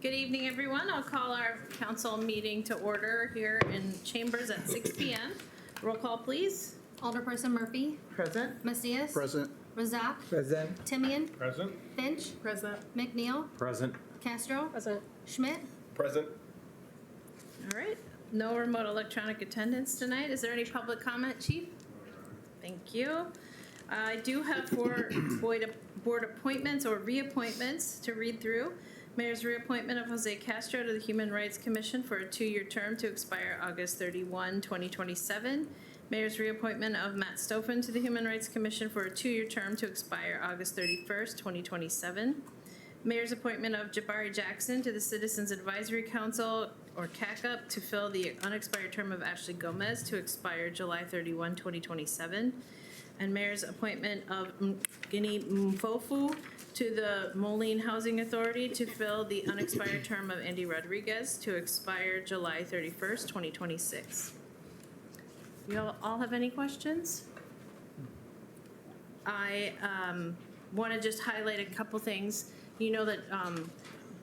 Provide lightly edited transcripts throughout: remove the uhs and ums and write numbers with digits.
Good evening, everyone. I'll call our council meeting to order here in chambers at 6 p.m. Roll call, please. Alderperson Murphy. Present. Macias. Present. Razak. Present. Timian. Present. Finch. Present. McNeil. Present. Castro. Present. Schmidt. Present. All right. No remote electronic attendance tonight. Is there any public comment, Chief? Thank you. I do have four board appointments or reappointments to read through. Mayor's reappointment of Jose Castro to the Human Rights Commission for a 2-year term to expire August 31, 2027. Mayor's reappointment of Matt Stoffen to the Human Rights Commission for a 2-year term to expire August 31st, 2027. Mayor's appointment of Jabari Jackson to the Citizens Advisory Council, or CACUP, to fill the unexpired term of Ashley Gomez to expire July 31, 2027. And Mayor's appointment of Mgini Mfofu to the Moline Housing Authority to fill the unexpired term of Andy Rodriguez to expire July 31st, 2026. You all have any questions? I want to just highlight a couple things. You know that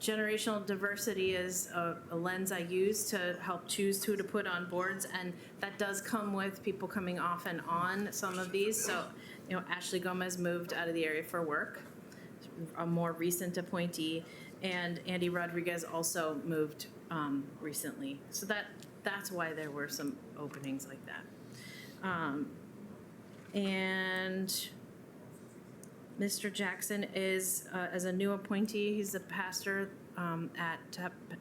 generational diversity is a lens I use to help choose who to put on boards, and that does come with people coming off and on some of these. So, you know, Ashley Gomez moved out of the area for work, a more recent appointee, and Andy Rodriguez also moved recently. So that's why there were some openings like that. And Mr. Jackson is, as a new appointee, he's a pastor at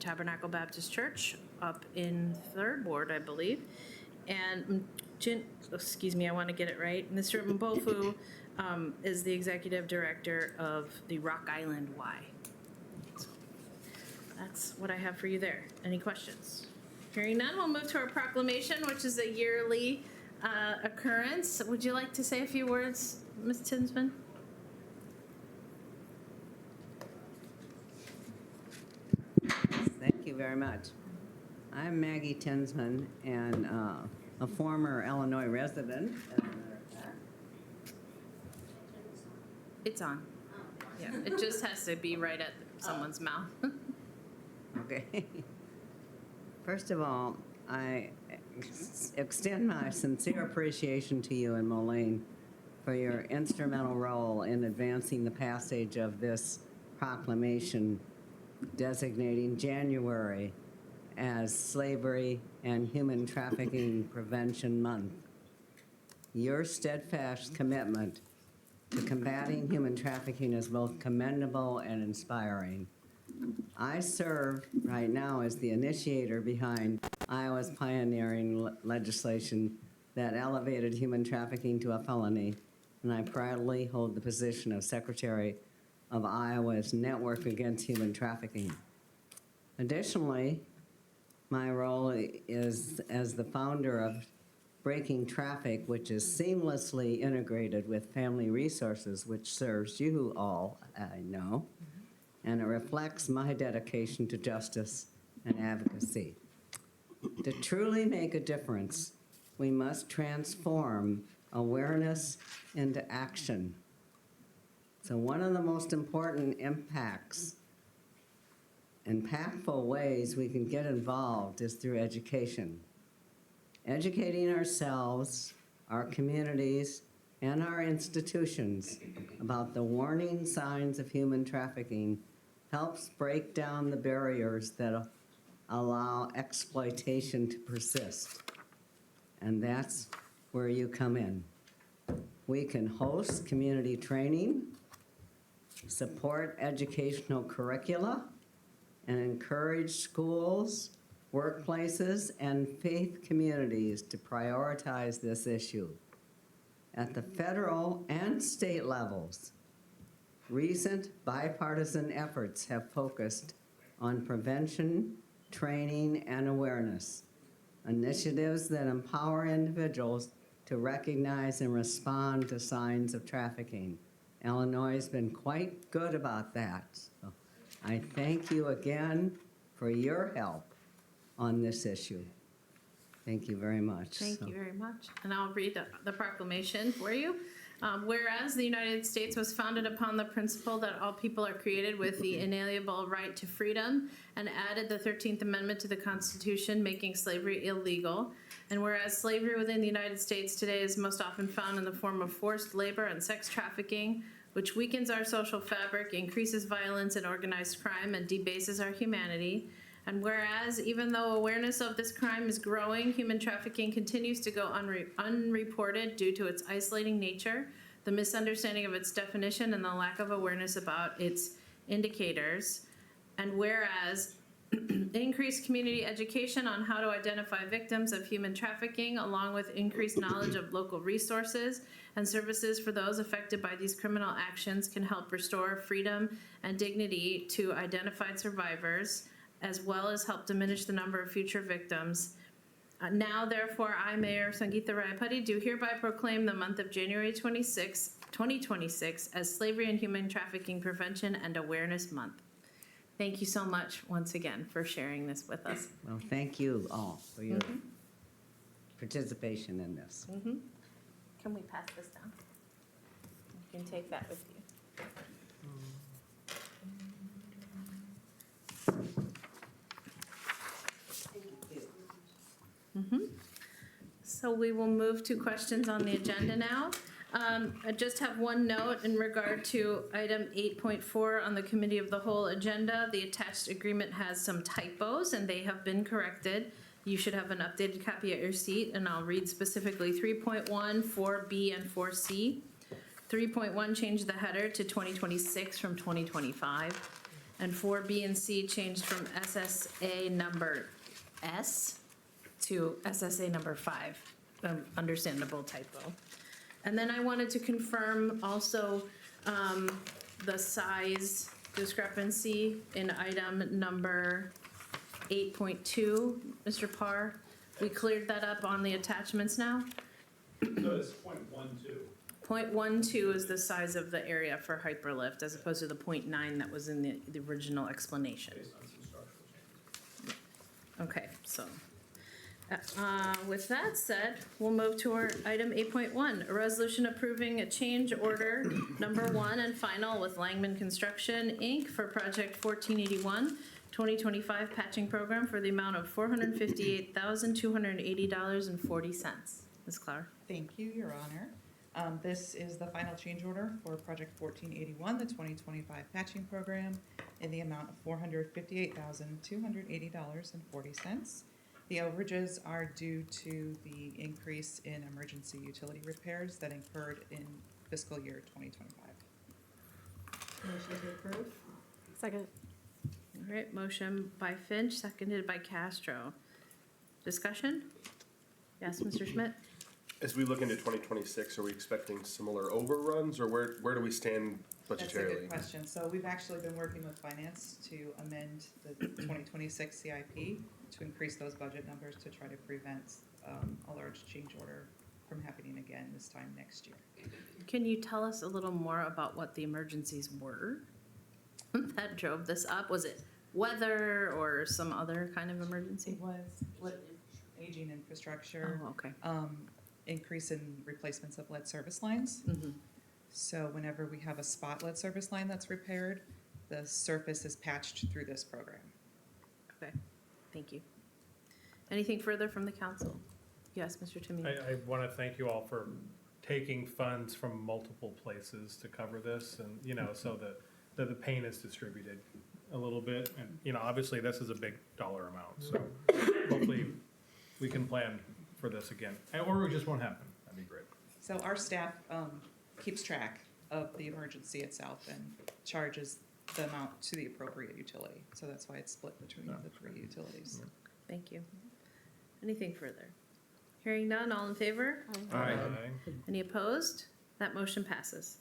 Tabernacle Baptist Church up in 3rd Ward, I believe. And excuse me, I want to get it right. Mr. Mbofu is the executive director of the Rock Island Y. So that's what I have for you there. Any questions? Hearing none, we'll move to our proclamation, which is a yearly occurrence. Would you like to say a few words, Ms. Tinsman? Thank you very much. I'm Maggie Tinsman and a former Illinois resident. It's on. Yeah, it just has to be right at someone's mouth. Okay. First of all, I extend my sincere appreciation to you and Moline for your instrumental role in advancing the passage of this proclamation designating January as Slavery and Human Trafficking Prevention Month. Your steadfast commitment to combating human trafficking is both commendable and inspiring. I serve right now as the initiator behind Iowa's pioneering legislation that elevated human trafficking to a felony, and I proudly hold the position of Secretary of Iowa's Network Against Human Trafficking. Additionally, my role is as the founder of Breaking Traffic, which is seamlessly integrated with Family Resources, which serves you all, I know, and it reflects my dedication to justice and advocacy. To truly make a difference, we must transform awareness into action. So one of the most important impactful ways we can get involved is through education. Educating ourselves, our communities, and our institutions about the warning signs of human trafficking helps break down the barriers that allow exploitation to persist. And that's where you come in. We can host community training, support educational curricula, and encourage schools, workplaces, and faith communities to prioritize this issue. At the federal and state levels, recent bipartisan efforts have focused on prevention, training, and awareness, initiatives that empower individuals to recognize and respond to signs of trafficking. Illinois has been quite good about that. So I thank you again for your help on this issue. Thank you very much. Thank you very much. And I'll read the proclamation for you. Whereas the United States was founded upon the principle that all people are created with the inalienable right to freedom, and added the 13th Amendment to the Constitution, making slavery illegal. And whereas slavery within the United States today is most often found in the form of forced labor and sex trafficking, which weakens our social fabric, increases violence and organized crime, and debases our humanity. And whereas, even though awareness of this crime is growing, human trafficking continues to go unreported due to its isolating nature, the misunderstanding of its definition, and the lack of awareness about its indicators. And whereas, increased community education on how to identify victims of human trafficking, along with increased knowledge of local resources and services for those affected by these criminal actions, can help restore freedom and dignity to identified survivors, as well as help diminish the number of future victims. Now, therefore, I, Mayor Sangeeta Rayapati, do hereby proclaim the month of January 26, 2026 as Slavery and Human Trafficking Prevention and Awareness Month. Thank you so much once again for sharing this with us. Well, thank you all for your participation in this. Can we pass this down? You can take that with you. So we will move to questions on the agenda now. I just have one note in regard to item 8.4 on the Committee of the Whole agenda. The attached agreement has some typos and they have been corrected. You should have an updated copy at your seat, and I'll read specifically 3.1, 4B, and 4C. 3.1 changed the header to 2026 from 2025. And 4B and C changed from SSA number S to SSA number 5. Understandable typo. And then I wanted to confirm also the size discrepancy in item number 8.2, Mr. Parr. We cleared that up on the attachments now. So it's 0.12. 0.12 is the size of the area for hyperlift, as opposed to the 0.9 that was in the original explanation. Based on some structural changes. Okay, so with that said, we'll move to our item 8.1, a resolution approving a change order number 1 and final with Langman Construction, Inc. for project 1481, 2025 patching program for the amount of $458,280.40. Ms. Clower. Thank you, Your Honor. This is the final change order for Project 1481, the 2025 patching program, in the amount of $458,280.40. The overages are due to the increase in emergency utility repairs that incurred in fiscal year 2025. Motion to approve. Second. All right, motion by Finch, seconded by Castro. Discussion? Yes, Mr. Schmidt? As we look into 2026, are we expecting similar overruns, or where do we stand budgetarily? That's a good question. So we've actually been working with finance to amend the 2026 CIP to increase those budget numbers to try to prevent a large change order from happening again this time next year. Can you tell us a little more about what the emergencies were that drove this up? Was it weather or some other kind of emergency? It was aging infrastructure. Oh, okay. Increase in replacements of lead service lines. Mhm. So whenever we have a spot lead service line that's repaired, the surface is patched through this program. Okay, thank you. Anything further from the council? Yes, Mr. Timmy? I want to thank you all for taking funds from multiple places to cover this, and, so that the pain is distributed a little bit. And, obviously, this is a big dollar amount, so hopefully we can plan for this again, or it just won't happen. That'd be great. So our staff keeps track of the emergency itself and charges the amount to the appropriate utility. So that's why it's split between the 3 utilities. Thank you. Anything further? Hearing none, all in favor? Aye. Any opposed? That motion passes.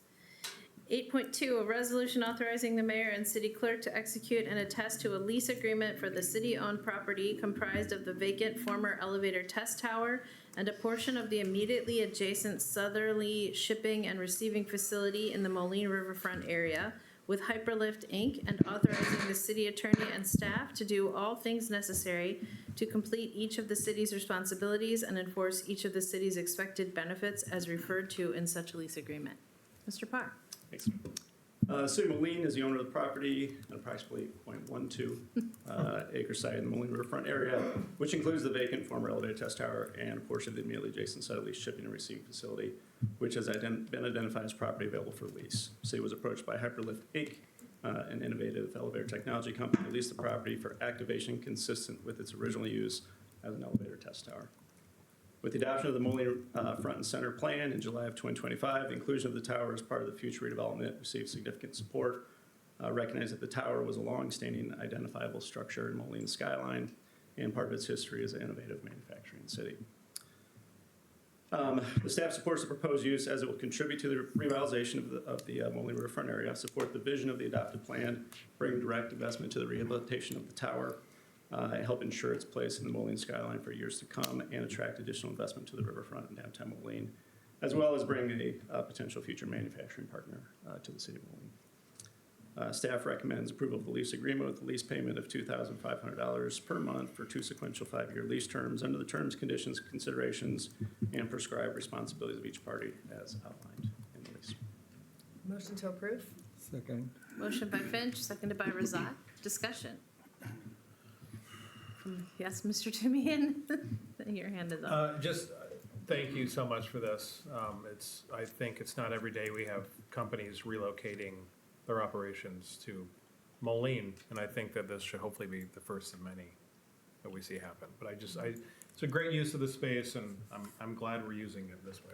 8.2, a resolution authorizing the mayor and city clerk to execute and attest to a lease agreement for the city-owned property comprised of the vacant former elevator test tower and a portion of the immediately adjacent southerly shipping and receiving facility in the Moline riverfront area with Hyperlift Inc. and authorizing the city attorney and staff to do all things necessary to complete each of the city's responsibilities and enforce each of the city's expected benefits as referred to in such a lease agreement. Mr. Parr. Thanks. City of Moline is the owner of the property, at approximately 0.12 acre site in the Moline riverfront area, which includes the vacant former elevated test tower and a portion of the immediately adjacent site lease shipping and receiving facility, which has been identified as property available for lease. The city was approached by Hyperlift Inc., an innovative elevator technology company, to lease the property for activation consistent with its original use as an elevator test tower. With the adoption of the Moline Front and Center Plan in July of 2025, the inclusion of the tower as part of the future redevelopment received significant support. Recognized that the tower was a long-standing identifiable structure in Moline's skyline and part of its history as an innovative manufacturing city. The staff supports the proposed use as it will contribute to the revitalization of the Moline riverfront area, support the vision of the adopted plan, bring direct investment to the rehabilitation of the tower, help ensure its place in the Moline skyline for years to come, and attract additional investment to the riverfront and downtown Moline, as well as bring a potential future manufacturing partner to the city of Moline. Staff recommends approval of the lease agreement with the lease payment of $2,500 per month for 2 sequential 5-year lease terms under the terms, conditions, considerations, and prescribed responsibilities of each party as outlined in the lease. Motion to approve? Second. Motion by Finch, seconded by Razak. Discussion. Yes, Mr. Timian? Your hand is up. Just thank you so much for this. I think it's not every day we have companies relocating their operations to Moline, and I think that this should hopefully be the first of many that we see happen. But it's a great use of the space, and I'm glad we're using it this way.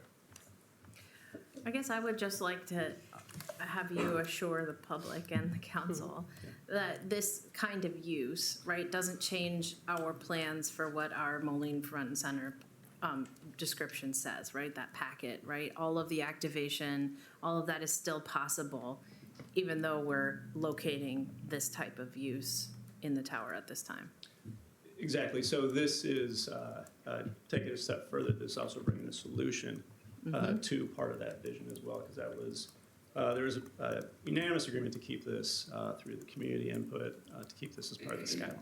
I guess I would just like to have you assure the public and the council that this kind of use, right, doesn't change our plans for what our Moline Front and Center description says, right? That packet, right? All of the activation, all of that is still possible, even though we're locating this type of use in the tower at this time. Exactly. So this is, taking it a step further, this is also bringing a solution to part of that vision as well, because that was, there was a unanimous agreement to keep this through the community input, to keep this as part of the skyline.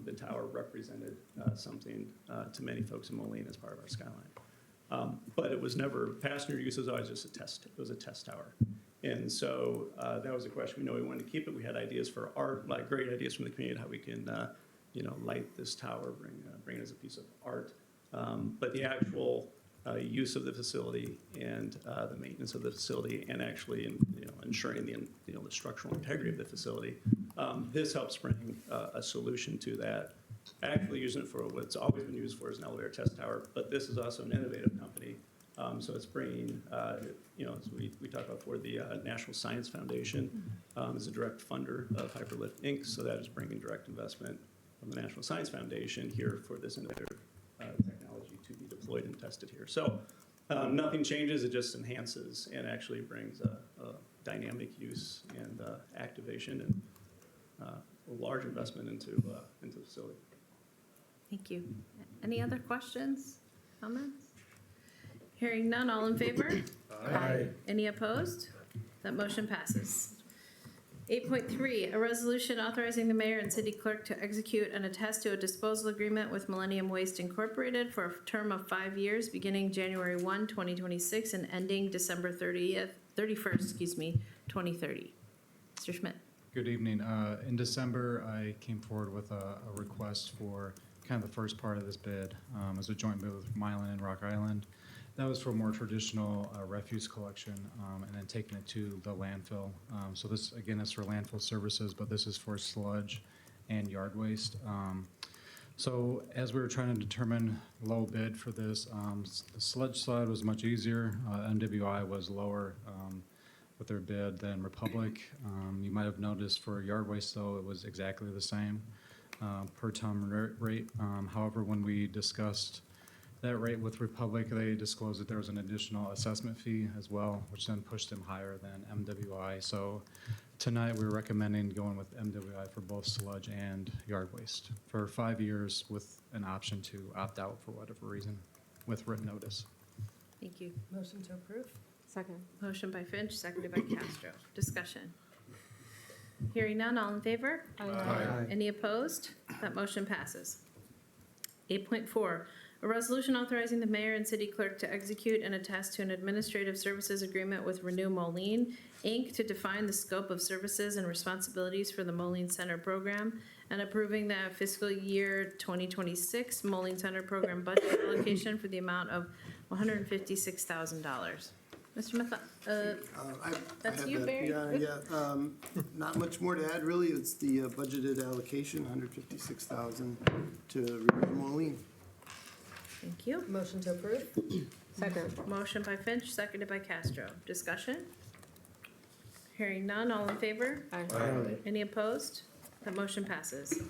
The tower represented something to many folks in Moline as part of our skyline. But it was never, passenger use was always just a test, it was a test tower. And so that was a question. We know we wanted to keep it. We had ideas for art, like great ideas from the community, how we can, light this tower, bring it as a piece of art. But the actual use of the facility and the maintenance of the facility, and actually, ensuring the structural integrity of the facility, this helps bring a solution to that. Actually, using it for what it's always been used for as an elevator test tower, but this is also an innovative company. So it's bringing, as we talked about before, the National Science Foundation is a direct funder of Hyperlift Inc., so that is bringing direct investment from the National Science Foundation here for this innovative technology to be deployed and tested here. So nothing changes, it just enhances and actually brings a dynamic use and activation and a large investment into the facility. Thank you. Any other questions, comments? Hearing none, all in favor? Aye. Any opposed? That motion passes. 8.3, a resolution authorizing the mayor and city clerk to execute and attest to a disposal agreement with Millennium Waste Incorporated for a term of 5 years, beginning January 1, 2026, and ending December 31st, 2030. Mr. Schmidt. Good evening. In December, I came forward with a request for kind of the first part of this bid as a joint bid with Moline and Rock Island. That was for more traditional refuse collection and then taking it to the landfill. So this, again, is for landfill services, but this is for sludge and yard waste. So as we were trying to determine low bid for this, the sludge side was much easier. MWI was lower with their bid than Republic. You might have noticed for yard waste, though, it was exactly the same per ton rate. However, when we discussed that rate with Republic, they disclosed that there was an additional assessment fee as well, which then pushed them higher than MWI. So tonight we're recommending going with MWI for both sludge and yard waste for 5 years with an option to opt out for whatever reason with written notice. Thank you. Motion to approve? Second. Motion by Finch, seconded by Castro. Discussion. Hearing none, all in favor? Aye. Any opposed? That motion passes. 8.4, a resolution authorizing the mayor and city clerk to execute and attest to an administrative services agreement with Renew Moline, Inc. to define the scope of services and responsibilities for the Moline Center program and approving the fiscal year 2026 Moline Center program budget allocation for the amount of $156,000. Mr. Matha, that's have you, that. Barry? Yeah. Not much more to add, really. It's the budgeted allocation, 156,000 to Renew Moline. Thank you. Motion to approve? Second. Motion by Finch, seconded by Castro. Discussion? Hearing none, all in favor? Any opposed? That motion passes.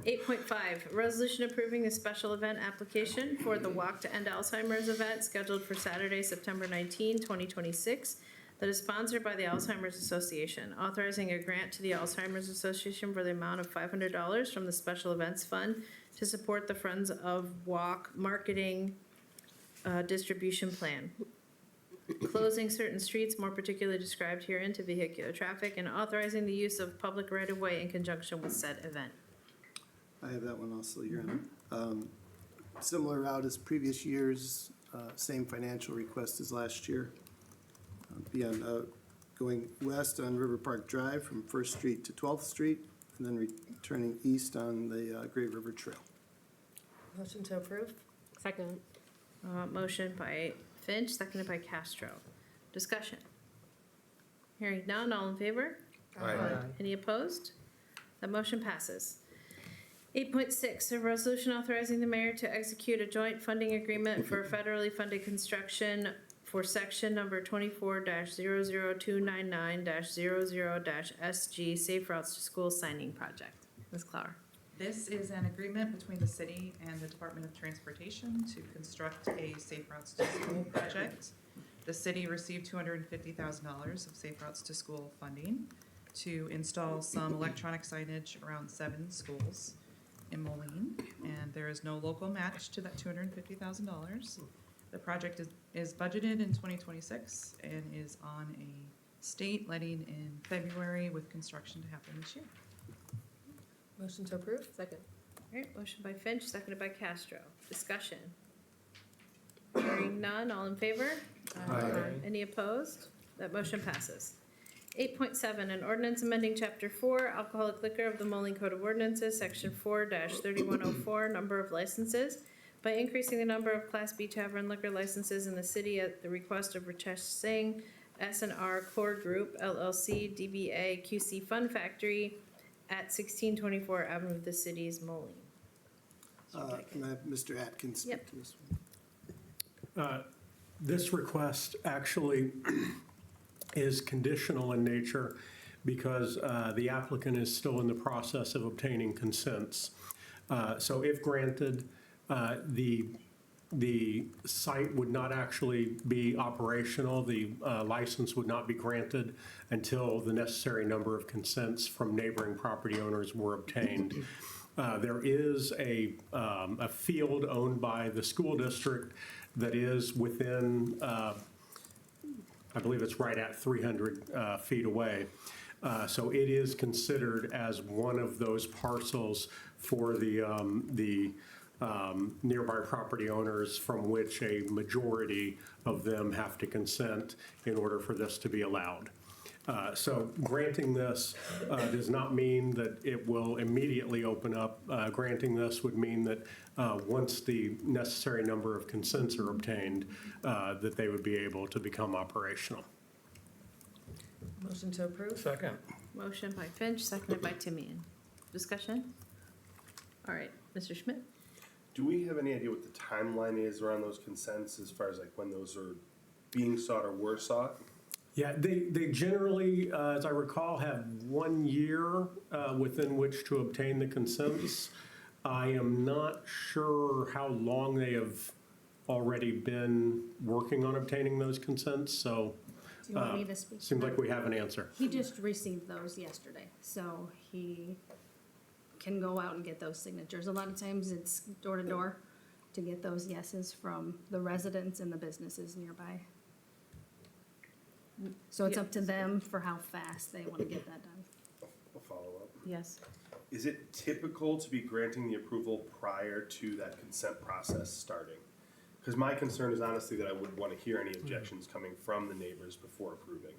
8.5, resolution approving the special event application for the Walk to End Alzheimer's event scheduled for Saturday, September 19, 2026, that is sponsored by the Alzheimer's Association, authorizing a grant to the Alzheimer's Association for the amount of $500 from the Special Events Fund to support the Friends of Walk marketing distribution plan. Closing certain streets more particularly described herein to vehicular traffic and authorizing the use of public right-of-way in conjunction with said event. I have that one also, Your Honor. Similar route as previous years, same financial request as last year. Going west on River Park Drive from First Street to 12th Street, and then returning east on the Great River Trail. Motion to approve? Second. Motion by Finch, seconded by Castro. Discussion. Hearing none, all in favor? Any opposed? The motion passes. 8.6, a resolution authorizing the mayor to execute a joint funding agreement for federally funded construction for section number 24-00299-00-SG Safe Routes to School signing project. Ms. Clower. This is an agreement between the city and the Department of Transportation to construct a Safe Routes to School project. The city received $250,000 of Safe Routes to School funding to install some electronic signage around 7 schools in Moline, and there is no local match to that $250,000. The project is budgeted in 2026 and is on a state letting in February with construction to happen this year. Motion to approve? Second. All right, motion by Finch, seconded by Castro. Discussion. Hearing none, all in favor? Any opposed? That motion passes. 8.7, an ordinance amending Chapter 4, Alcoholic Liquor of the Moline Code of Ordinances, Section 4-3104, number of licenses, by increasing the number of Class B tavern liquor licenses in the city at the request of Ritesh Singh, S&R Core Group, LLC, DBA QC Fun Factory, at 1624 Avenue of the City's Moline. Can I have Mr. Atkins Yep. speak to this one? This request actually is conditional in nature because the applicant is still in the process of obtaining consents. So if granted, the site would not actually be operational. The license would not be granted until the necessary number of consents from neighboring property owners were obtained. There is a field owned by the school district that is within, I believe it's right at 300 feet away. So it is considered as one of those parcels for the nearby property owners from which a majority of them have to consent in order for this to be allowed. So granting this does not mean that it will immediately open up. Granting this would mean that once the necessary number of consents are obtained, that they would be able to become operational. Motion to approve? Second. Motion by Finch, seconded by Timian. Discussion? All right, Mr. Schmidt? Do we have any idea what the timeline is around those consents as far as like when those are being sought or were sought? Yeah, they generally, as I recall, have 1 year within which to obtain the consents. I am not sure how long they have already been working on obtaining those consents, so Do you want me to speak? to seems that? like we have an answer. He just received those yesterday, so he can go out and get those signatures. A lot of times it's door to door to get those yeses from the residents and the businesses nearby. So it's up to them for how fast they want to get that done. Yes. Is it typical to be granting the approval prior to that consent process starting? Because my concern is honestly that I would want to hear any objections coming from the neighbors before approving.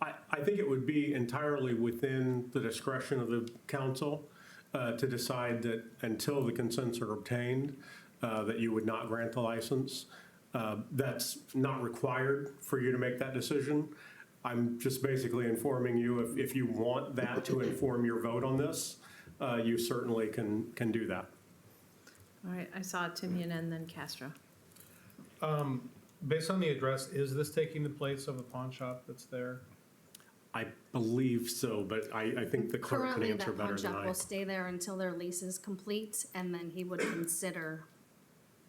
I think it would be entirely within the discretion of the council to decide that until the consents are obtained, that you would not grant the license. That's not required for you to make that decision. I'm just basically informing you, if you want that to inform your vote on this, you certainly can do that. All right, I saw Timian and then Castro. Based on the address, is this taking the place of the pawn shop that's there? I believe so, but I think the clerk can Currently, answer that pawn better than shop I. will stay there until their lease is complete, and then he would consider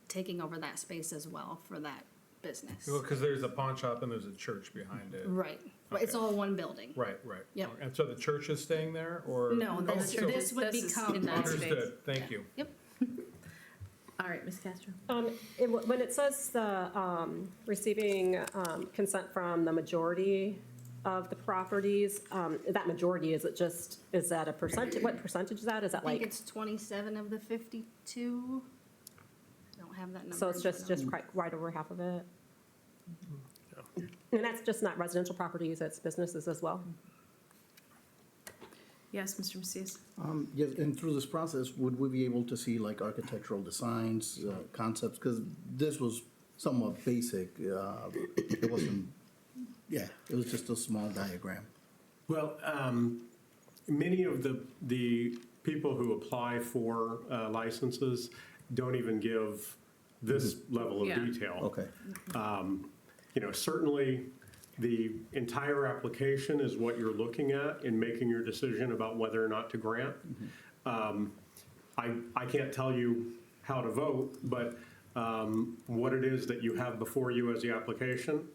taking over that space as well for that business. Well, because there's a pawn shop and there's a church behind it. Right, but it's Okay. all one building. Right, right. Yep. And so the church is staying there, or? No, this, so- this would This is become in that that space. Understood, thank you. Yep. All right, Ms. Castro. When it says the, receiving consent from the majority of the properties, that majority, is it just, is that a percentage, what percentage is that? Is that I think like, it's 27 of the 52. I don't have that number. so it's in front just of me. right over half of it? And that's just not residential properties, it's businesses as well? Yes, Mr. Macias. Yes, and through this process, would we be able to see like architectural designs, concepts? Because this was somewhat basic. It wasn't, yeah, it was just a small diagram. Well, many of the people who apply for licenses don't even give this level of Yeah. detail. Okay. You know, certainly, the entire application is what you're looking at in making your decision about whether or not to grant. I can't tell you how to vote, but what it is that you have before you as the application,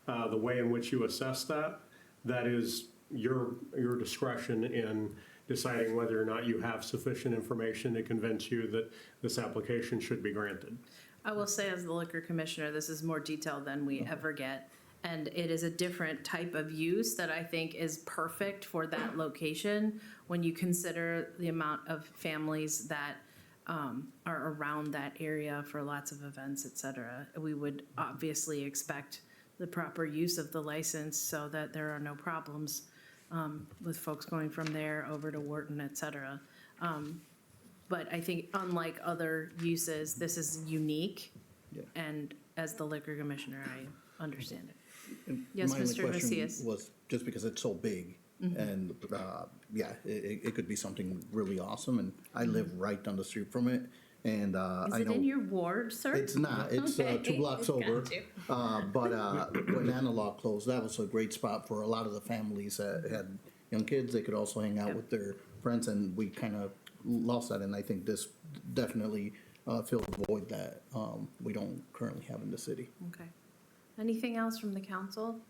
the way in which you assess that, that is your discretion in deciding whether or not you have sufficient information to convince you that this application should be granted. I will say, as the liquor commissioner, this is more detailed than we ever get. And it is a different type of use that I think is perfect for that location when you consider the amount of families that are around that area for lots of events, et cetera. We would obviously expect the proper use of the license so that there are no problems with folks going from there over to Wharton, et cetera. But I think unlike other uses, this is unique. Yeah. And as the liquor commissioner, I understand it. And Yes, my only Mr. question Macias. was just because it's so big, and yeah, it could be something really awesome. And I live right down the street from it, and Is I it know in your ward, sir? it's not. It's Okay. 2 blocks over. Got you. But when Analog closed, that was a great spot for a lot of the families that had young kids. They could also hang out Yep. with their friends, and we kind of lost that. And I think this definitely fills the void that we don't currently have in the city. Okay. Anything else from the council?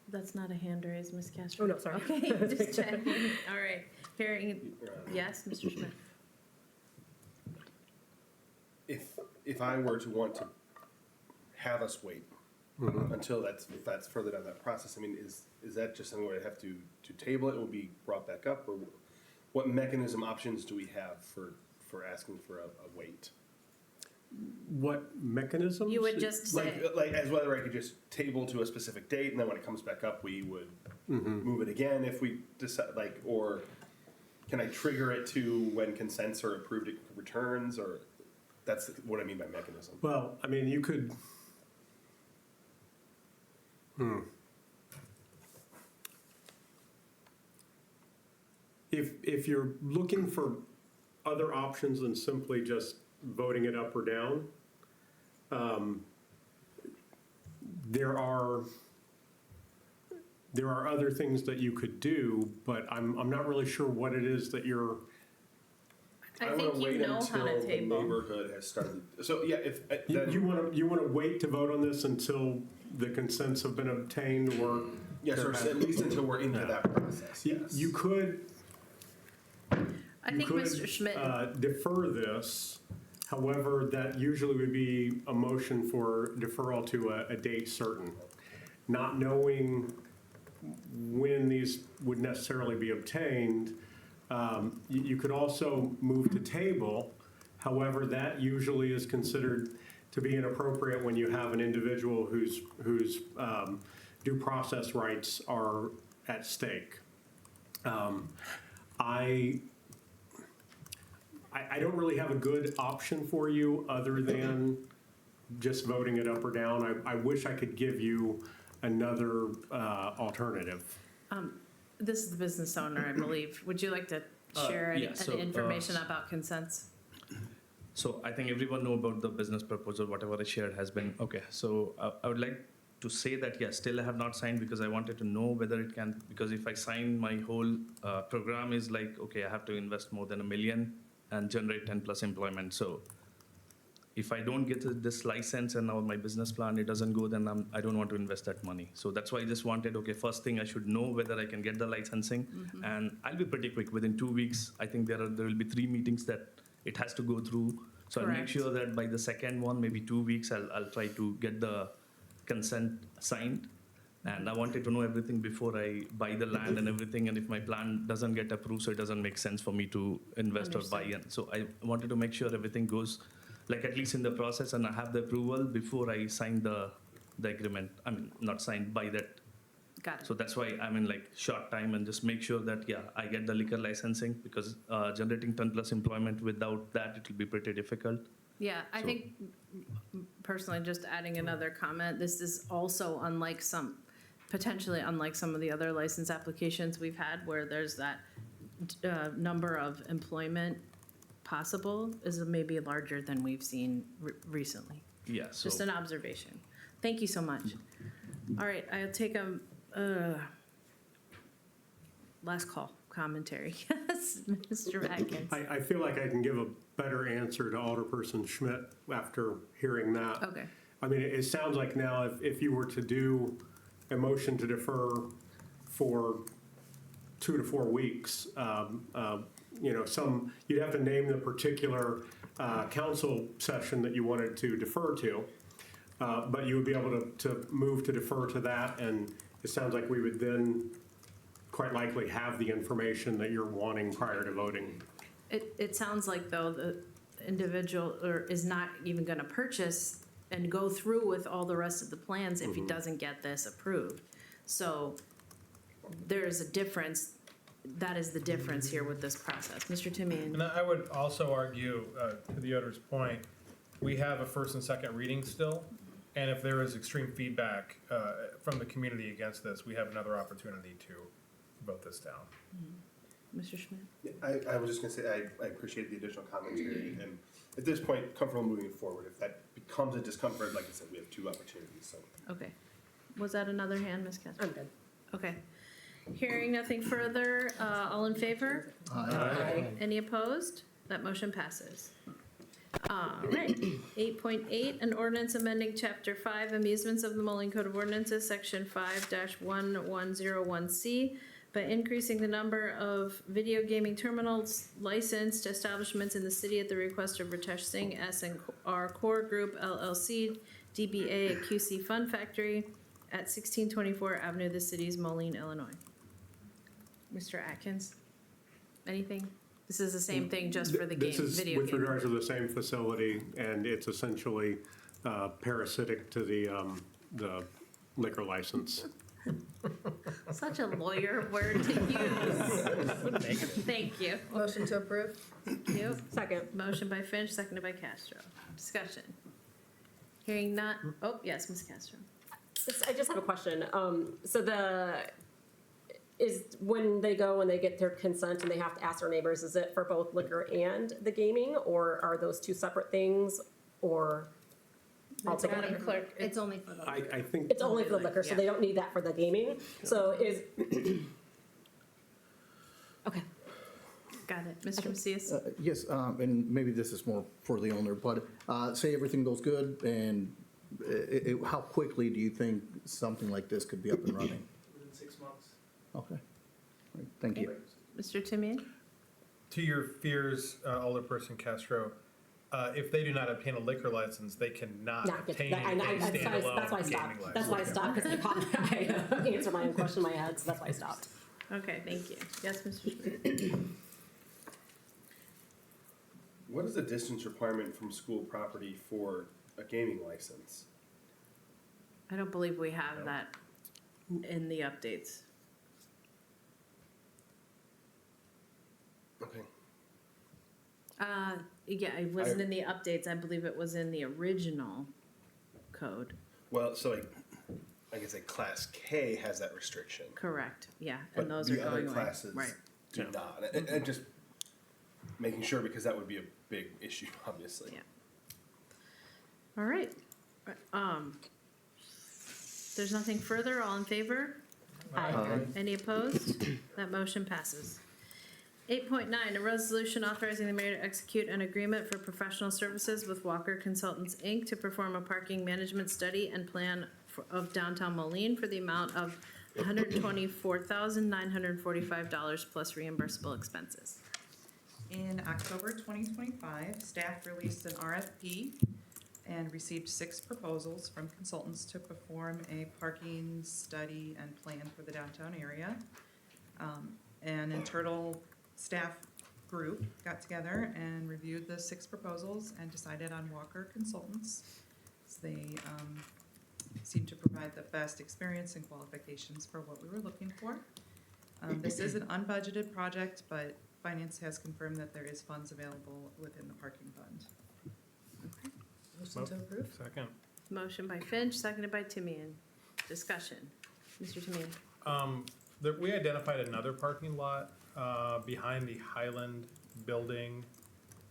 That's not a hand raise, Ms. Castro. Oh, no, sorry. Okay, just checking. All right. Hearing, yes, Mr. Schmidt. If I were to want to have us wait until that's further down that process, I mean, is that just something where I have to table it, will be brought back up, or what mechanism options do we have for asking for a wait? What mechanisms? You would just say, Like as whether I could just table to a specific date, and then when it comes back up, we would move it again if we decide, like, or can I trigger it to when consents are approved, it returns, or that's what I mean by mechanism. Well, I mean, you could. If you're looking for other options than simply just voting it up or down, there are other things that you could do, but I'm not really sure what it is that you're. I wanna think you wait know how until to the table. neighborhood has started. So yeah, if You want to wait to vote on this until the consents have been obtained, or yes, or at least until we're into that process. Yes, you could. I think Mr. Schmidt, Defer this. However, that usually would be a motion for deferral to a date certain. Not knowing when these would necessarily be obtained. You could also move to table. However, that usually is considered to be inappropriate when you have an individual whose due process rights are at stake. I don't really have a good option for you other than just voting it up or down. I wish I could give you another alternative. This is the business owner, I believe. Would you like to share any information about consents? So I think everyone know about the business proposal, whatever I shared has been, okay. So I would like to say that, yes, still I have not signed because I wanted to know whether it can, because if I sign my whole program is like, okay, I have to invest more than $1 million and generate 10 plus employment. So if I don't get this license and now my business plan, it doesn't go, then I don't want to invest that money. So that's why I just wanted, okay, first thing I should know whether I can get the licensing. And I'll be pretty quick. Within 2 weeks, I think there will be 3 meetings that it has to go through. So I'll make Correct. sure that by the second one, maybe 2 weeks, I'll try to get the consent signed. And I wanted to know everything before I buy the land and everything. And if my plan doesn't get approved, so it doesn't make sense for me to invest or buy in. So I wanted to make sure everything goes, like at least in the process, and I have the approval before I sign the agreement. I mean, not signed, by that. Got it. So that's why I'm in like short time and just make sure that, yeah, I get the liquor licensing, because generating 10 plus employment without that, it will be pretty difficult. Yeah, I So- think personally, just adding another comment, this is also potentially unlike some of the other license applications we've had where there's that number of employment possible is maybe larger than we've seen recently. Yeah, so. Just an observation. Thank you so much. All right, I'll take a last call commentary. Yes, Mr. Atkins. I feel like I can give a better answer to Alderperson Schmidt after hearing that. Okay. I mean, it sounds like now if you were to do a motion to defer for 2 to 4 weeks, you'd have to name the particular council session that you wanted to defer to, but you would be able to move to defer to that, and it sounds like we would then quite likely have the information that you're wanting prior to voting. It sounds like, though, the individual is not even going to purchase and go through with all the rest of the plans if he doesn't get this approved. So there is a difference. That is the difference here with this process. Mr. Timian? And I would also argue, to the owner's point, we have a first and second reading still. And if there is extreme feedback from the community against this, we have another opportunity to vote this down. Mr. Schmidt? I was just gonna say, I appreciate the additional commentary, and at this point, comfortable moving forward. If that becomes a discomfort, like I said, we have 2 opportunities, so. Okay. Was that another hand, Ms. Kessler? I'm good. Okay. Hearing nothing further, all in favor? Aye. Any opposed? That motion passes. All right. 8.8, an ordinance amending Chapter 5 amusements of the Moline Code of Ordinances, Section 5-1101C, by increasing the number of video gaming terminals licensed establishments in the city at the request of Ritesh Singh S&R Core Group LLC, DBA at QC Fun Factory at 1624 Avenue of the Cities, Moline, Illinois. Mr. Atkins, anything? This is the same thing just for the game, video This is game. with regards to the same facility, and it's essentially parasitic to the liquor license. Such a lawyer word to use. Thank you. Motion to approve? Thank you. Second. Motion by Finch, seconded by Castro. Discussion. Hearing none. Oh, yes, Ms. Castro. I just have a question. So when they go and they get their consent and they have to ask their neighbors, is it for both liquor and the gaming, or are those 2 separate things, or altogether? Madam Clerk, It's only for the. I think. It's only for the liquor, so they don't need that for the gaming. So okay. got it. Mr. Macias? Yes, and maybe this is more for the owner, but say everything goes good, and how quickly do you think something like this could be up and running? Within 6 months. Okay. All right, thank you. Mr. Timian? To your fears, Alderperson Castro, if they do not obtain a liquor license, they cannot Not get obtain that. a That's why I standalone stopped. gaming license. That's why I stopped, because I answered my own question in my head, so that's why I stopped. Okay, thank you. Yes, Mr. Schmidt? What is the distance requirement from school property for a gaming license? I don't believe we have that in the updates. Okay. Yeah, it wasn't in the updates. I believe it was in the original code. Well, so like, I guess like Class K has that restriction. Correct, yeah, But and those are the other going away. classes Right. do not. And just making sure, because that would be a big issue, obviously. Yeah. All right. There's nothing further. All in favor? Any opposed? That motion passes. 8.9, a resolution authorizing the mayor to execute an agreement for professional services with Walker Consultants, Inc. to perform a parking management study and plan of downtown Moline for the amount of $124,945 plus reimbursable expenses. In October 2025, staff released an RFP and received 6 proposals from consultants to perform a parking study and plan for the downtown area. An internal staff group got together and reviewed the 6 proposals and decided on Walker Consultants. They seem to provide the best experience and qualifications for what we were looking for. This is an unbudgeted project, but finance has confirmed that there is funds available within the parking fund. Motion to approve? Second. Motion by Finch, seconded by Timian. Discussion. Mr. Timian. We identified another parking lot behind the Highland Building,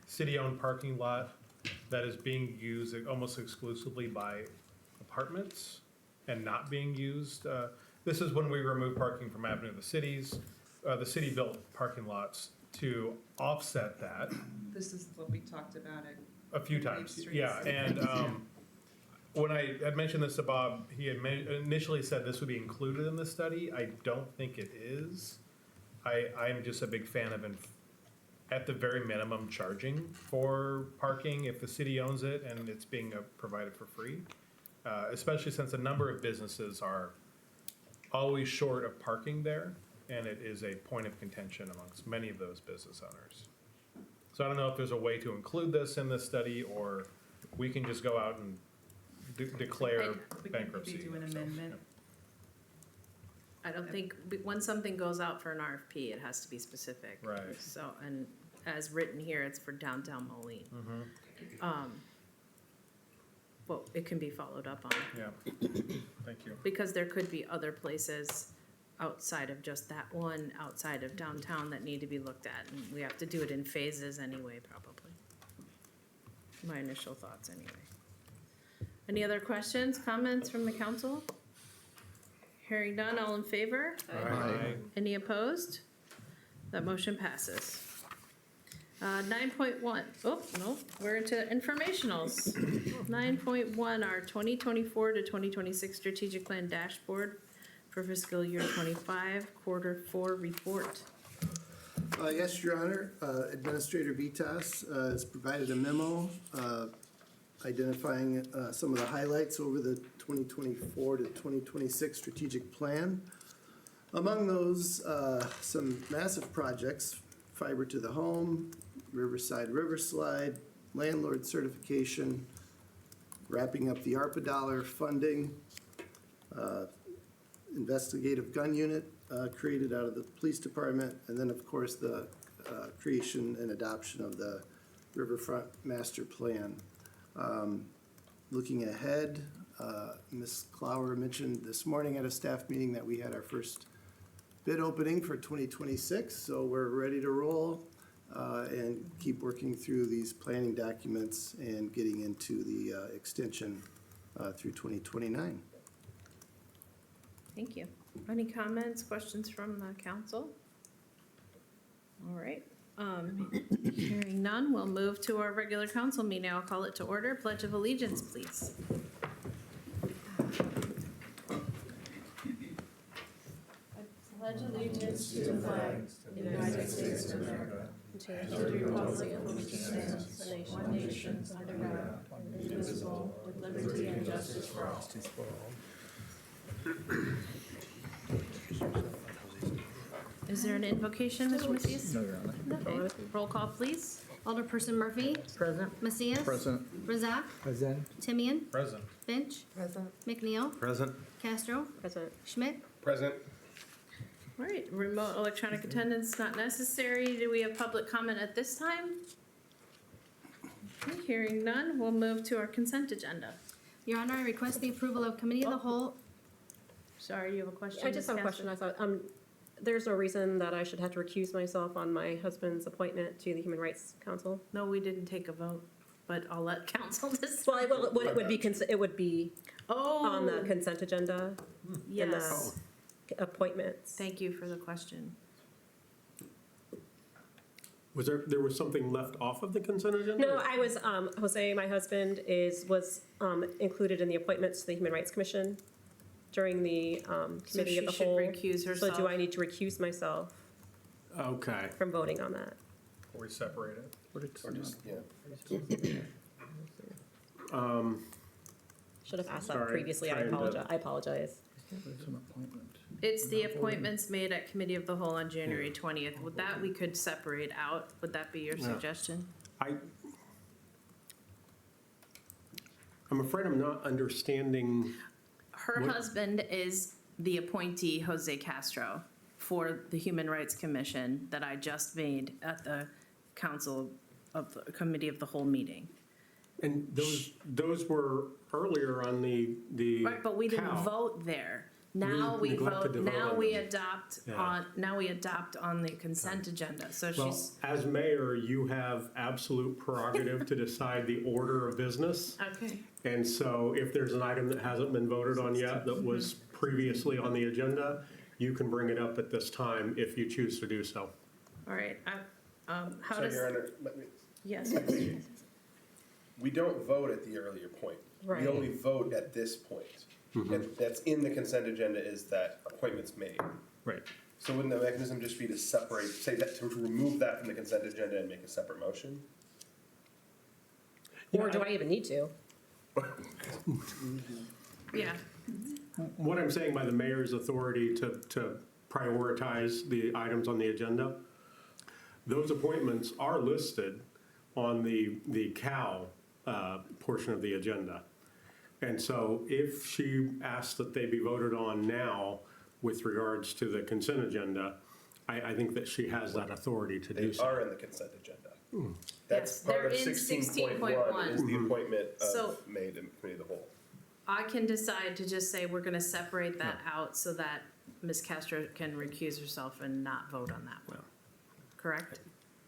city-owned parking lot that is being used almost exclusively by apartments and not being used. This is when we remove parking from Avenue of the Cities. The city built parking lots to offset that This is what we talked about at a few times. Yeah, and when I had mentioned this to Bob, he had initially said this would be included in the study. I don't think it is. I'm just a big fan of, at the very minimum, charging for parking if the city owns it and it's being provided for free. Especially since a number of businesses are always short of parking there, and it is a point of contention amongst many of those business owners. So I don't know if there's a way to include this in this study, or we can just go out and declare bankruptcy. We can maybe do an amendment. I don't think, when something goes out for an RFP, it has to be specific. Right. So, and as written here, it's for downtown Moline. Well, it can be followed up on, Yeah, thank you. because there could be other places outside of just that one, outside of downtown, that need to be looked at, and we have to do it in phases anyway, probably. My initial thoughts, anyway. Any other questions, comments from the council? Hearing none, all in favor? Aye. Any opposed? That motion passes. 9.1, oh, no, we're into informationals. 9.1, our 2024 to 2026 strategic plan dashboard for fiscal year 25, quarter 4 report. Yes, Your Honor, Administrator Vitas has provided a memo identifying some of the highlights over the 2024 to 2026 strategic plan. Among those, some massive projects: fiber to the home, Riverside River Slide, landlord certification, wrapping up the ARPA dollar funding, investigative gun unit created out of the police department, and then, of course, the creation and adoption of the Riverfront Master Plan. Looking ahead, Ms. Clower mentioned this morning at a staff meeting that we had our first bid opening for 2026, so we're ready to roll and keep working through these planning documents and getting into the extension through 2029. Thank you. Any comments, questions from the council? All right. Hearing none, we'll move to our regular council meeting. I'll call it to order. Pledge of Allegiance, please. I pledge allegiance to the flag of the United States of America, and to the republic for which it stands, one nation, under God, indivisible, with liberty and justice for all. Is there an invocation, Mr. Macias? No, Your Honor. Okay. Roll call, please. Alderperson Murphy. Present. Macias. Present. Razak. Present. Timian. Present. Finch. Present. McNeil. Present. Castro. Present. Schmidt. Present. All right, remote electronic attendance not necessary. Do we have public comment at this time? Okay, hearing none, we'll move to our consent agenda. Your Honor, I request the approval of Committee of the Whole. Sorry, you have a question? I just have a Ms. question. Castro? I thought, there's no reason that I should have to recuse myself on my husband's appointment to the Human Rights Council. No, we didn't take a vote, but I'll let council decide. Well, it would be, it would be on the Oh, consent agenda, yes. appointments. Thank you for the question. Was there was something left off of the consent agenda? No, I was, Jose, my husband, was included in the appointments to the Human Rights Commission during the committee of the she should whole. recuse So herself. do I need to recuse myself Okay. from voting on that? Or we separate it. Or just, yeah. Should have asked that Sorry, previously. I trying to- apologize. I apologize. It's an appointment. It's the appointments made at committee of the whole on January 20th. Would that, we could separate out? Would that be your Yeah. suggestion? I'm afraid I'm not understanding. Her What- husband is the appointee, Jose Castro, for the Human Rights Commission that I just made at the council of the committee of the whole meeting. And those were earlier on the Right, but we didn't cow. vote there. Now we neglected vote, to vote now on we them. adopt Yeah. now we adopt on the consent agenda. So Well, she's, as mayor, you have absolute prerogative to decide the order of business. okay. And so if there's an item that hasn't been voted on yet that was previously on the agenda, you can bring it up at this time if you choose to do so. All right, how So, does, Your Honor, let me- yes, we don't vote at the earlier point. Right. We only vote at this point. And that's in the consent agenda is that appointments made. Right. So wouldn't the mechanism just be to separate, say that, to remove that from the consent agenda and make a separate motion? Or do I even need to? yeah. What I'm saying by the mayor's authority to prioritize the items on the agenda, those appointments are listed on the COW portion of the agenda. And so if she asks that they be voted on now with regards to the consent agenda, I think that she has that authority to do They so. are in the consent agenda. Yes, That's part of they're in 16.1 is the appointment So- of made in committee of the whole. I can decide to just say we're gonna separate that out so that Ms. Castro can recuse herself and not vote on that one. Correct?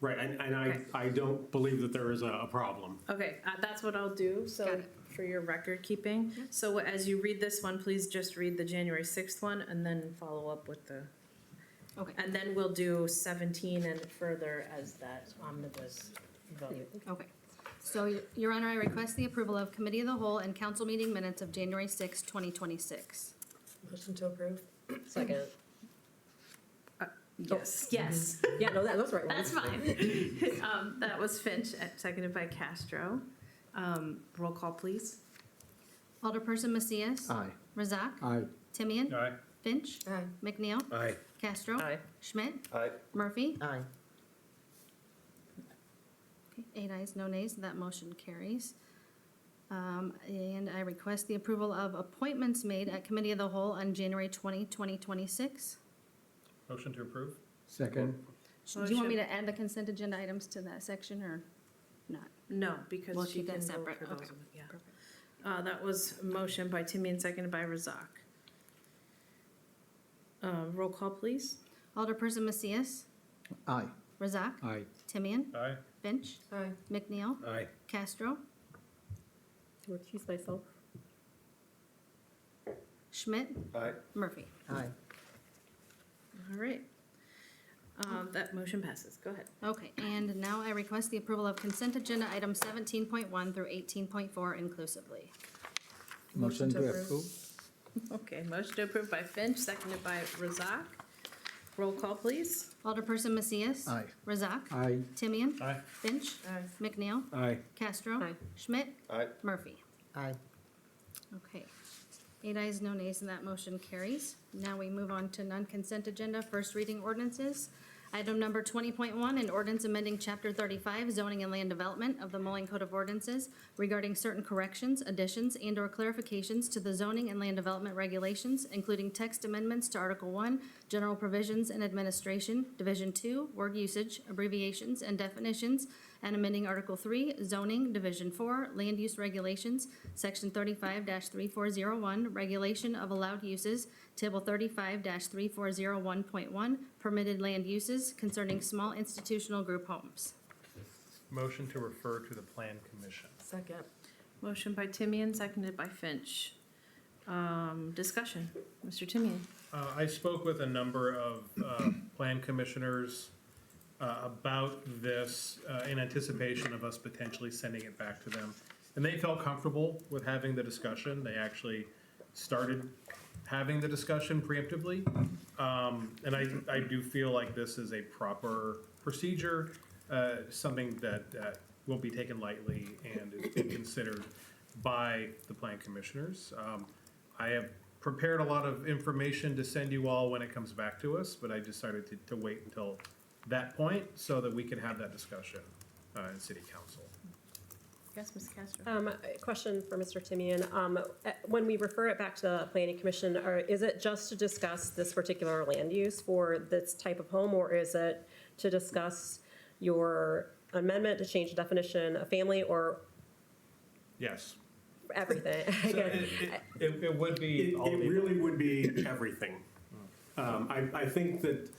Right, and Okay. I don't believe that there is a problem. Okay, that's what I'll do, Got so it. for your record keeping. So as you read this one, please just read the January 6th one and then follow up with the, Okay, and then we'll do 17 and further as that omnibus vote. okay. So, Your Honor, I request the approval of Committee of the Whole and council meeting minutes of January 6, 2026. Motion to approve. Second. Yes, yes. Yeah, no, that's the right one. That's fine. That was Finch, seconded by Castro. Roll call, please. Alderperson Macias. Aye. Razak. Aye. Timian. Aye. Finch. Aye. McNeil. Aye. Castro. Aye. Schmidt. Aye. Murphy. Aye. Okay, 8 ayes, no nays, that motion carries. And I request the approval of appointments made at Committee of the Whole on January 20, 2026. Motion to approve? Second. Do you want me to add the consent agenda items to that section or not? No, We'll because she keep that can vote separate, for those, okay. yeah. That was a motion by Timian, seconded by Razak. Roll call, please. Alderperson Macias. Aye. Razak. Aye. Timian. Aye. Finch. Aye. McNeil. Aye. Castro. Recuse myself. Schmidt. Aye. Murphy. Aye. All right. That motion passes. Go ahead. Okay, and now I request the approval of consent agenda items 17.1 through 18.4 inclusively. Motion to approve. Okay, motion to approve by Finch, seconded by Razak. Roll call, please. Alderperson Macias. Aye. Razak. Aye. Timian. Aye. Finch. McNeil. Aye. Castro. Aye. Schmidt. Aye. Murphy. Aye. Okay. 8 ayes, no nays, and that motion carries. Now we move on to non-consent agenda, first reading ordinances. Item number 20.1, an ordinance amending Chapter 35 zoning and land development of the Moline Code of Ordinances regarding certain corrections, additions, and/or clarifications to the zoning and land development regulations, including text amendments to Article 1, General Provisions and Administration, Division 2, Word Usage, Abbreviations, and Definitions, and amending Article 3, Zoning, Division 4, Land Use Regulations, Section 35-3401, Regulation of Allowed Uses, Table 35-3401.1, Permitted Land Uses concerning small institutional group homes. Motion to refer to the Plan Commission. Second. Motion by Timian, seconded by Finch. Discussion. Mr. Timian. I spoke with a number of plan commissioners about this in anticipation of us potentially sending it back to them. And they felt comfortable with having the discussion. They actually started having the discussion preemptively. And I do feel like this is a proper procedure, something that won't be taken lightly and is being considered by the plan commissioners. I have prepared a lot of information to send you all when it comes back to us, but I decided to wait until that point so that we can have that discussion in city council. Yes, Ms. Castro. A question for Mr. Timian. When we refer it back to the planning commission, is it just to discuss this particular land use for this type of home, or is it to discuss your amendment to change the definition of family, or Yes. everything? It would be. It really would be everything. I think that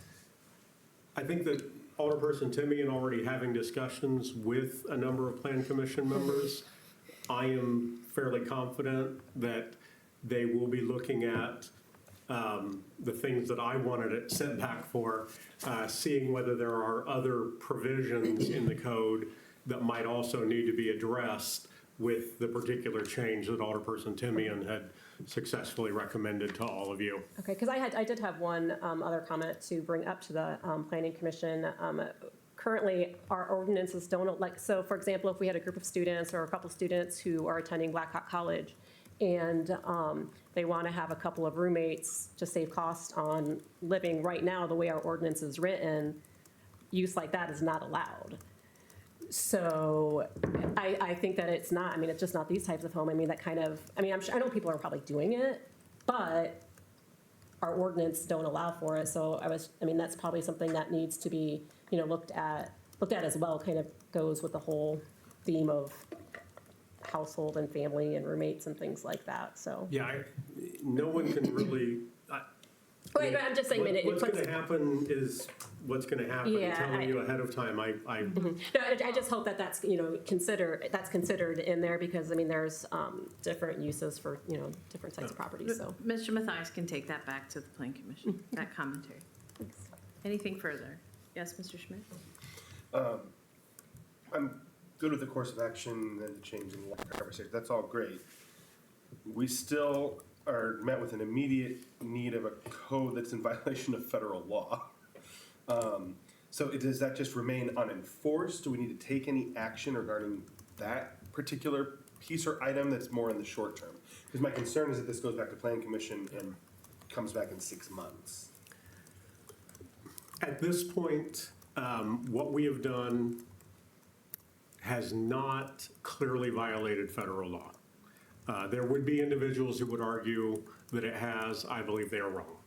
Alderperson Timian already having discussions with a number of Plan Commission members. I am fairly confident that they will be looking at the things that I wanted it sent back for, seeing whether there are other provisions in the code that might also need to be addressed with the particular change that Alderperson Timian had successfully recommended to all of you. Okay, because I did have one other comment to bring up to the planning commission. Currently, our ordinances don't, like, so for example, if we had a group of students or a couple students who are attending Black Hawk College and they want to have a couple of roommates to save costs on living, right now, the way our ordinance is written, use like that is not allowed. So I think that it's not, I mean, it's just not these types of home. I mean, that kind of, I mean, I know people are probably doing it, but our ordinance don't allow for it. So I mean, that's probably something that needs to be, looked at as well, kind of goes with the whole theme of household and family and roommates and things like that, so. Yeah, no one can really. Wait, I'm just saying, What's going to happen is what's going to happen. Yeah, I'm telling you ahead of time. No, I just hope that that's considered in there, because I mean, there's different uses for different types of properties. So Mr. Mathias can take that back to the plan commission, that commentary. Anything further? Yes, Mr. Schmidt? I'm good with the course of action and the change in the conversation. That's all great. We still are met with an immediate need of a code that's in violation of federal law. So does that just remain unenforced? Do we need to take any action regarding that particular piece or item that's more in the short term? Because my concern is that this goes back to Plan Commission and comes back in 6 months. At this point, what we have done has not clearly violated federal law. There would be individuals who would argue that it has. I believe they are wrong.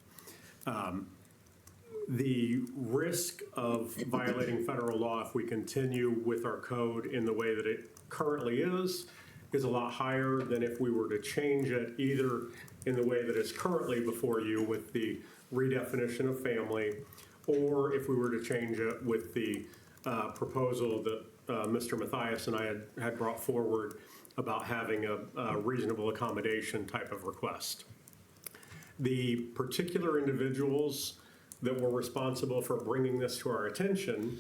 The risk of violating federal law if we continue with our code in the way that it currently is a lot higher than if we were to change it either in the way that it's currently before you with the redefinition of family, or if we were to change it with the proposal that Mr. Mathias and I had brought forward about having a reasonable accommodation type of request. The particular individuals that were responsible for bringing this to our attention,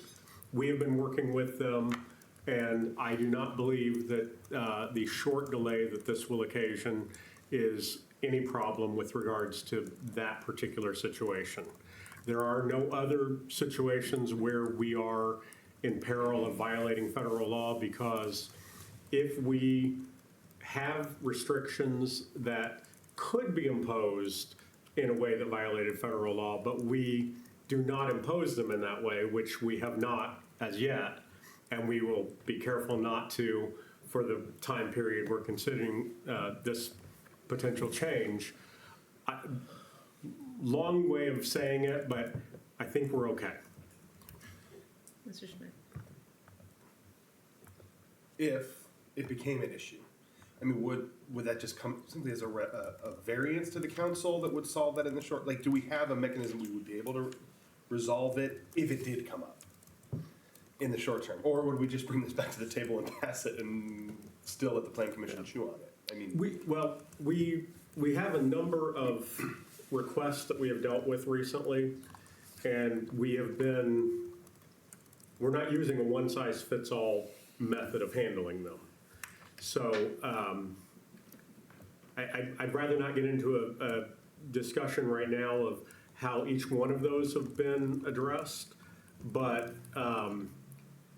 we have been working with them, and I do not believe that the short delay that this will occasion is any problem with regards to that particular situation. There are no other situations where we are in peril of violating federal law, because if we have restrictions that could be imposed in a way that violated federal law, but we do not impose them in that way, which we have not as yet, and we will be careful not to for the time period we're considering this potential change. Long way of saying it, but I think we're okay. Mr. Schmidt? If it became an issue, I mean, would that just come simply as a variance to the council that would solve that in the short? Like, do we have a mechanism we would be able to resolve it if it did come up in the short term? Or would we just bring this back to the table and pass it and still let the plan commission chew on it? I mean, We have a number of requests that we have dealt with recently, and we're not using a one-size-fits-all method of handling them. So I'd rather not get into a discussion right now of how each one of those have been addressed, but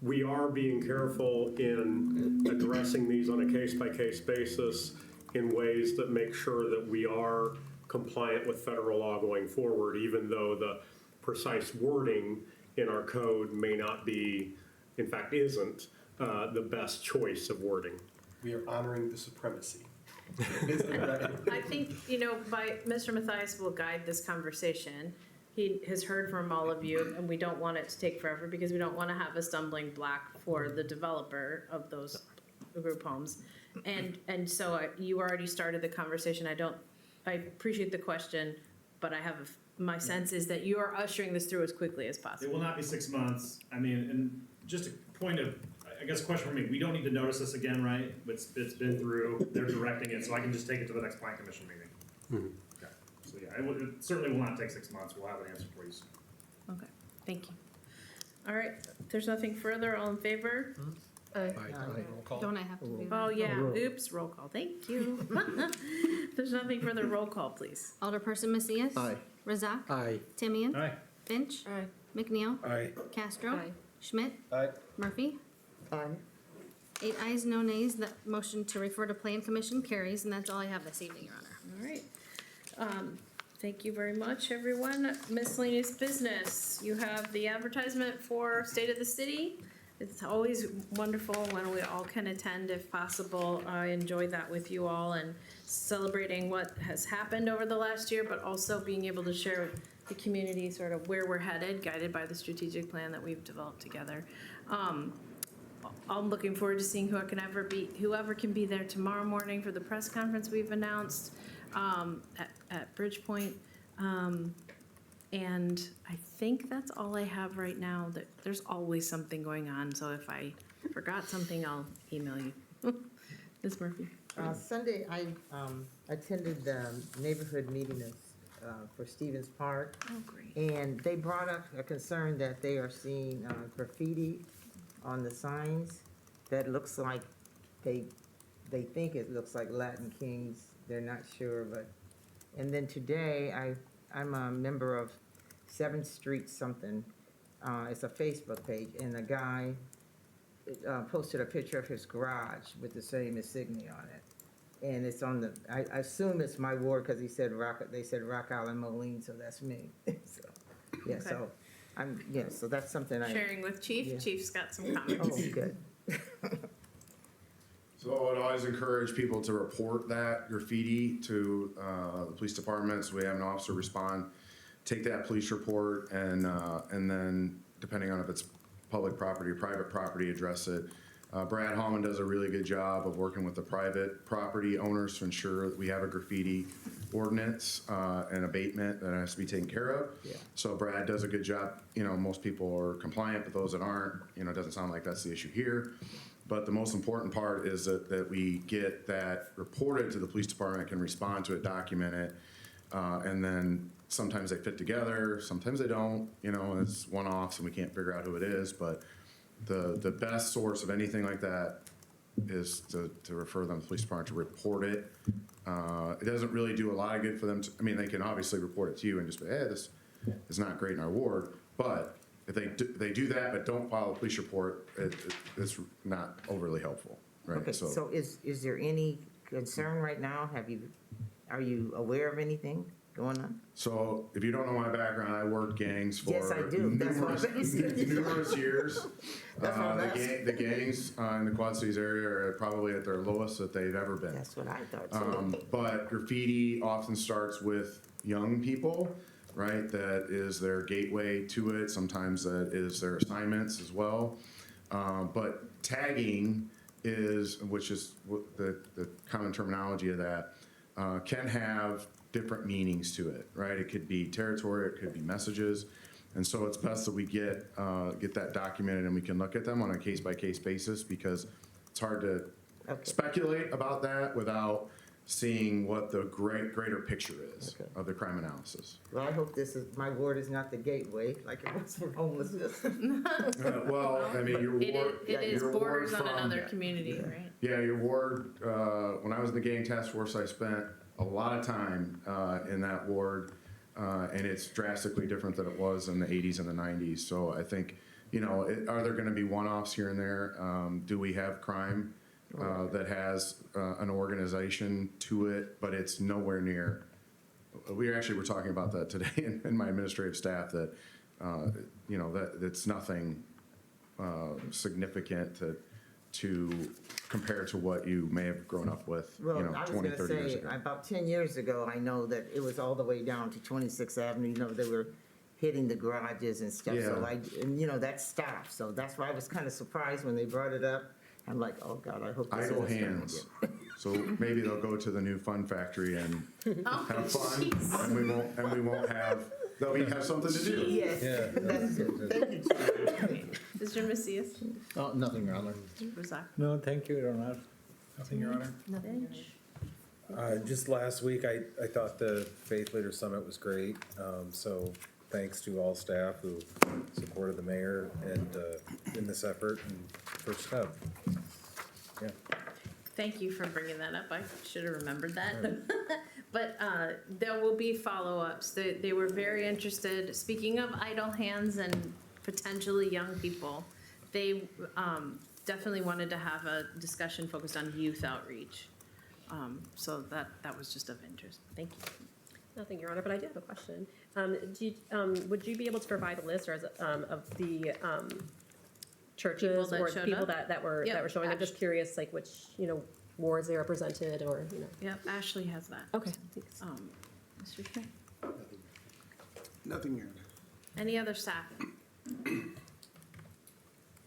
we are being careful in addressing these on a case-by-case basis in ways that make sure that we are compliant with federal law going forward, even though the precise wording in our code may not be, in fact, isn't the best choice of wording. we are honoring the supremacy. I think, Mr. Mathias will guide this conversation. He has heard from all of you, and we don't want it to take forever because we don't want to have a stumbling block for the developer of those group homes. And so you already started the conversation. I appreciate the question, but my sense is that you are ushering this through as quickly as It possible. will not be 6 months. I mean, and just a point of, I guess, a question for me. We don't need to notice this again, right? It's been through, they're directing it, so I can just take it to the next plan commission meeting. Okay. So yeah, it certainly will not take 6 months. We'll have an answer for you soon. Okay, thank you. All right, if there's nothing further, all in favor? Don't I have to do that? Oh, yeah, oops, roll call, thank you. If there's nothing further, roll call, please. Alderperson Macias. Aye. Razak. Aye. Timian. Aye. Finch. Aye. McNeil. Aye. Castro. Aye. Schmidt. Aye. Murphy. Aye. 8 ayes, no nays. That motion to refer to Plan Commission carries, and that's all I have this evening, Your Honor. All right. Thank you very much, everyone. Miscellaneous business. You have the advertisement for State of the City. It's always wonderful when we all can attend if possible. I enjoy that with you all and celebrating what has happened over the last year, but also being able to share with the community sort of where we're headed, guided by the strategic plan that we've developed together. I'm looking forward to seeing whoever can be there tomorrow morning for the press conference we've announced at Bridgepoint. And I think that's all I have right now. There's always something going on, so if I forgot something, I'll email you. Ms. Murphy? Sunday, I attended the neighborhood meeting for Stevens Park. Oh, great. And they brought up a concern that they are seeing graffiti on the signs that looks like, they think it looks like Latin Kings. They're not sure, but, and then today, I'm a member of 7th Street something. It's a Facebook page, and a guy posted a picture of his garage with the same insignia on it. And it's on the, I assume it's my ward because they said Rock Island Moline, so that's me. So, yeah, Okay. so so that's something Sharing with Chief. Yeah. Chief's got some comments. Oh, good. So I would always encourage people to report that graffiti to the police department, so we have an officer respond, take that police report, and then depending on if it's public property or private property, address it. Brad Hallman does a really good job of working with the private property owners to ensure that we have a graffiti ordinance and abatement that has to be taken care of. Yeah. So Brad does a good job. Most people are compliant, but those that aren't, it doesn't sound like that's the issue here. But the most important part is that we get that reported to the police department, can respond to it, document it, and then sometimes they fit together, sometimes they don't, it's one-offs and we can't figure out who it is, but the best source of anything like that is to refer them to the police department to report it. It doesn't really do a lot of good for them they can obviously report it to you and just be, hey, this is not great in our ward, but if they do that but don't file a police report, it's not overly helpful, right? Okay, so is there any concern right now? Have you Are you aware of anything going on? So if you don't know my background, I worked gangs for Yes, I do. That's what I'm asking. numerous years. That's what I'm asking. The gangs in the Quad Cities area are probably at their lowest that they've ever been. That's what I thought too. But graffiti often starts with young people, right? That is their gateway to it. Sometimes that is their assignments as well. But tagging is, which is the common terminology of that, can have different meanings to it, right? It could be territory, it could be messages. And so it's best that we get that documented and we can look at them on a case-by-case basis, because it's hard to speculate about that without seeing what the greater picture is of the crime analysis. Well, I hope my ward is not the gateway, like it was for homelessness. Well, I mean, your ward. It is your borders ward on from- another community, right? Yeah, your ward, when I was in the gang task force, I spent a lot of time in that ward, and it's drastically different than it was in the 80s and the 90s. So I think, are there going to be one-offs here and there? Do we have crime that has an organization to it, but it's nowhere near? We actually were talking about that today in my administrative staff, that, that it's nothing significant to compare to what you may have grown up with, Well, I was 20, gonna 30 years say, ago. about 10 years ago, I know that it was all the way down to 26th Avenue, they were hitting the garages and stuff, so that stopped. So that's why I was kind of surprised when they brought it up. I'm like, oh God, I hope this Idle isn't starting hands. again. So maybe they'll go to the new fun factory and Oh, have fun, jeez. and we won't have, they'll have something to do. Yes, that's good. Thank you, Chief. Mr. Macias? Oh, nothing, Your Honor. Mr. Brazak? No, thank you, Your Honor. Nothing, Your Honor. Nothing. Just last week, I thought the Faith Leader Summit was great. So thanks to all staff who supported the mayor and in this effort and first step. Yeah. Thank you for bringing that up. I should have remembered that. But there will be follow-ups. They were very interested. Speaking of idle hands and potentially young people, they definitely wanted to have a discussion focused on youth outreach. So that was just of interest. Thank you. Nothing, Your Honor, but I do have a question. Would you be able to provide a list of the churches People that or showed people up? that were Yep, showing? I'm just curious, like which wards they represented, or Yep, Ashley has that. Okay. Mr. Schmidt? Nothing, Your Honor. Any other staff?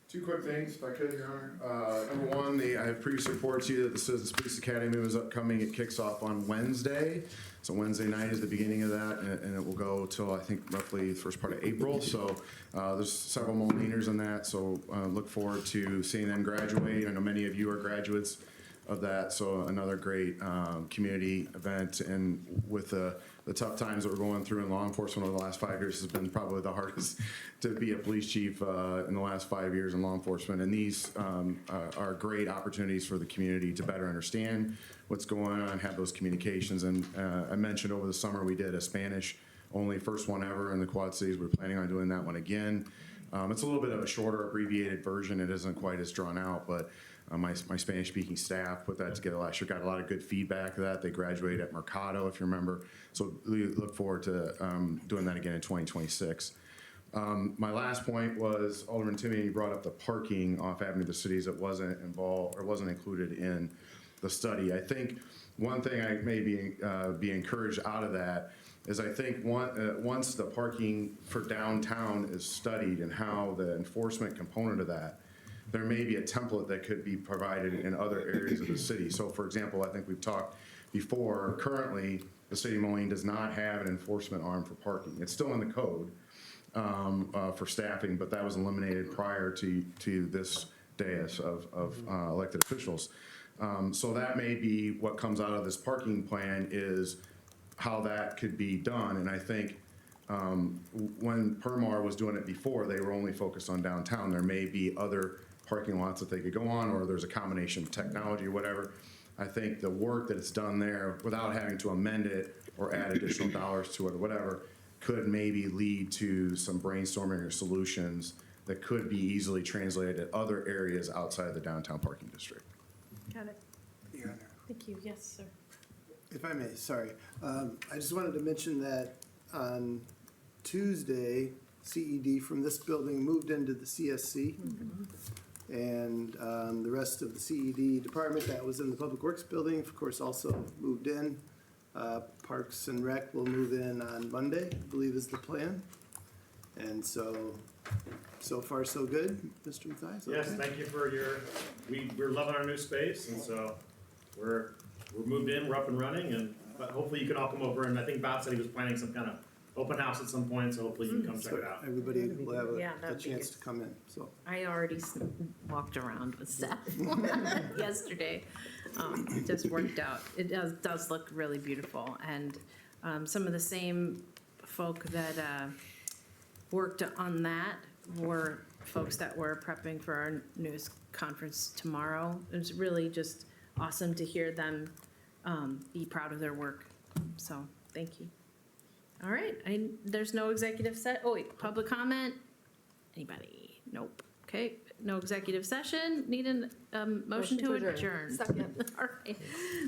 Two quick things, if I could, Your Honor. Number one, I have previously reported to you that the Citizens Police Academy was upcoming. It kicks off on Wednesday. So Wednesday night is the beginning of that, and it will go till, I think, roughly the first part of April. So there's several Moliners in that, so look forward to seeing them graduate. I know many of you are graduates of that, so another great community event. And with the tough times that we're going through in law enforcement over the last 5 years, has been probably the hardest to be a police chief in the last 5 years in law enforcement. And these are great opportunities for the community to better understand what's going on, have those communications. And I mentioned over the summer we did a Spanish only, first one ever in the Quad Cities. We're planning on doing that one again. It's a little bit of a shorter abbreviated version. It isn't quite as drawn out, but my Spanish-speaking staff put that together last year, got a lot of good feedback of that. They graduated at Mercado, if you remember. So we look forward to doing that again in 2026. My last point was, Alderman Timmy, you brought up the parking off Avenue of the Cities that wasn't involved or wasn't included in the study. I think one thing I may be encouraged out of that is I think once the parking for downtown is studied and how the enforcement component of that, there may be a template that could be provided in other areas of the city. So for example, I think we've talked before, currently the city of Moline does not have an enforcement arm for parking. It's still in the code for staffing, but that was eliminated prior to this dais of elected officials. So that may be what comes out of this parking plan, is how that could be done. And I think when Permar was doing it before, they were only focused on downtown. There may be other parking lots that they could go on, or there's a combination of technology or whatever. I think the work that it's done there, without having to amend it or add additional dollars to it or whatever, could maybe lead to some brainstorming or solutions that could be easily translated to other areas outside of the downtown parking district. Got it. Your Honor. Thank you. Yes, sir. If I may, sorry. I just wanted to mention that on Tuesday, CED from this building moved into the CSC. And the rest of the CED department that was in the Public Works building, of course, also moved in. Parks and Rec will move in on Monday, I believe is the plan. And so far, so good, Mr. Mathias? Yes, Okay. thank you for we're loving our new space, and so we're moved in, we're up and running, and but hopefully you can all come over, and I think Bob said he was planning some kind of open house at some point, so hopefully you can come check So it out. everybody will have Yeah, a that'd be chance good. to come in, so. I already walked around with Seth yesterday. It just worked out. It does look really beautiful. And some of the same folk that worked on that were folks that were prepping for our news conference tomorrow. It was really just awesome to hear them be proud of their work. So, thank you. All right, there's no executive oh wait, public comment? Anybody? Nope. Okay, no executive session. Need a motion to adjourn. Second. All right.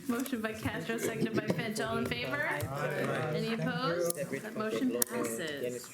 Motion by Castro, seconded by Finch. All in favor? Any opposed? That motion passes.